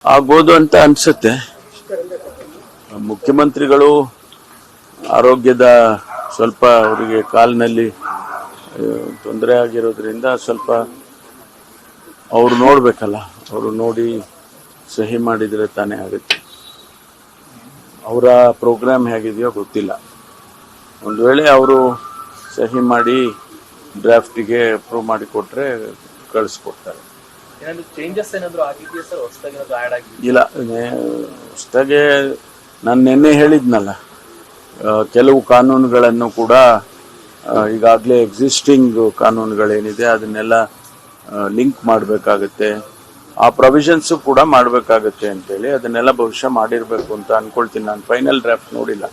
ಆಗ್ಬೋದು ಅಂತ ಅನ್ಸುತ್ತೆ. ಮುಖ್ಯಮಂತ್ರಿಗಳು ಆರೋಗ್ಯದ ಸ್ವಲ್ಪ ಅವರಿಗೆ ಕಾಲಿನಲ್ಲಿ ತೊಂದರೆ ಆಗಿರೋದ್ರಿಂದ ಸ್ವಲ್ಪ ಅವರು ನೋಡ್ಬೇಕಲ್ಲ, ಅವರು ನೋಡಿ ಸಹಿ ಮಾಡಿದರೆ ತಾನೇ ಆಗುತ್ತೆ. ಅವರ ಪ್ರೋಗ್ರಾಮ್ ಹೇಗಿದೆಯೋ ಗೊತ್ತಿಲ್ಲ. ಒಂದು ವೇಳೆ ಅವರು ಸಹಿ ಮಾಡಿ ಡ್ರಾಫ್ಟಿಗೆ ಅಪ್ರೂವ್ ಮಾಡಿ ಕೊಟ್ಟರೆ ಕಳಿಸ್ಕೊಡ್ತಾರೆ. ಇಲ್ಲ, ಹೊಸದಾಗೆ ನಾನು ನಿನ್ನೆ ಹೇಳಿದ್ನಲ್ಲ, ಕೆಲವು ಕಾನೂನುಗಳನ್ನು ಕೂಡ ಈಗಾಗಲೇ ಎಕ್ಸಿಸ್ಟಿಂಗ್ ಕಾನೂನುಗಳೇನಿದೆ ಅದನ್ನೆಲ್ಲ ಲಿಂಕ್ ಮಾಡಬೇಕಾಗತ್ತೆ, ಆ ಪ್ರೊವಿಷನ್ಸು ಕೂಡ ಮಾಡಬೇಕಾಗತ್ತೆ ಅಂತೇಳಿ ಅದನ್ನೆಲ್ಲ ಬಹುಶಃ ಮಾಡಿರಬೇಕು ಅಂತ ಅನ್ಕೊಳ್ತೀನಿ. ನಾನು ಫೈನಲ್ ಡ್ರಾಫ್ಟ್ ನೋಡಿಲ್ಲ.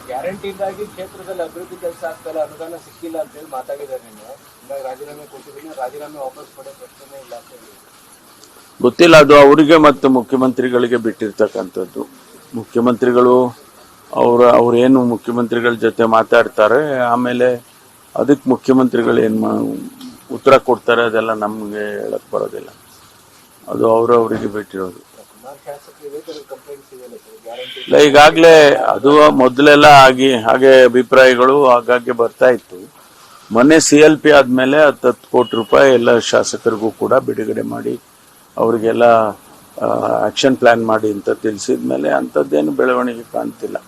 ಗ್ಯಾರಂಟಿಯಿಂದಾಗಿ ಕ್ಷೇತ್ರದಲ್ಲಿ ಅಭಿವೃದ್ಧಿ ಕೆಲಸ ಆಗ್ತಲ್ಲ, ಅನುದಾನ ಸಿಕ್ಕಿಲ್ಲ ಅಂತ ಹೇಳಿ ಮಾತಾಡಿದ್ದಾರೆ. ನೀವು ರಾಜೀನಾಮೆ ಕೊಟ್ಟಿದ್ದೀನಿ, ರಾಜೀನಾಮೆ ವಾಪಸ್ ಕೊಡೋ ಪ್ರಶ್ನೆ ಇಲ್ಲ ಅಂತ ಹೇಳಿ. ಗೊತ್ತಿಲ್ಲ, ಅದು ಅವರಿಗೆ ಮತ್ತು ಮುಖ್ಯಮಂತ್ರಿಗಳಿಗೆ ಬಿಟ್ಟಿರ್ತಕ್ಕಂಥದ್ದು. ಮುಖ್ಯಮಂತ್ರಿಗಳು ಅವ್ರೇನು ಮುಖ್ಯಮಂತ್ರಿಗಳ ಜೊತೆ ಮಾತಾಡ್ತಾರೆ, ಆಮೇಲೆ ಅದಕ್ಕೆ ಮುಖ್ಯಮಂತ್ರಿಗಳು ಏನು ಉತ್ತರ ಕೊಡ್ತಾರೆ ಅದೆಲ್ಲ ನಮಗೆ ಹೇಳಕ್ ಬರೋದಿಲ್ಲ. ಅದು ಅವರಿಗೆ ಬಿಟ್ಟಿರೋದು. ಇಲ್ಲ, ಈಗಾಗಲೇ ಅದು ಮೊದಲೆಲ್ಲ ಹಾಗೆ ಅಭಿಪ್ರಾಯಗಳು ಆಗಾಗ್ಗೆ ಬರ್ತಾ ಇತ್ತು. ಮೊನ್ನೆ CLP ಆದ್ಮೇಲೆ 10 ಕೋಟಿ ರೂಪಾಯಿ ಎಲ್ಲ ಶಾಸಕರಿಗೂ ಕೂಡ ಬಿಡುಗಡೆ ಮಾಡಿ ಅವರಿಗೆಲ್ಲ ಆಕ್ಷನ್ ಪ್ಲಾನ್ ಮಾಡಿ ಅಂತ ತಿಳಿಸಿದ್ಮೇಲೆ ಅಂಥದ್ದೇನು ಬೆಳವಣಿಗೆ ಕಾಣ್ತಿಲ್ಲ.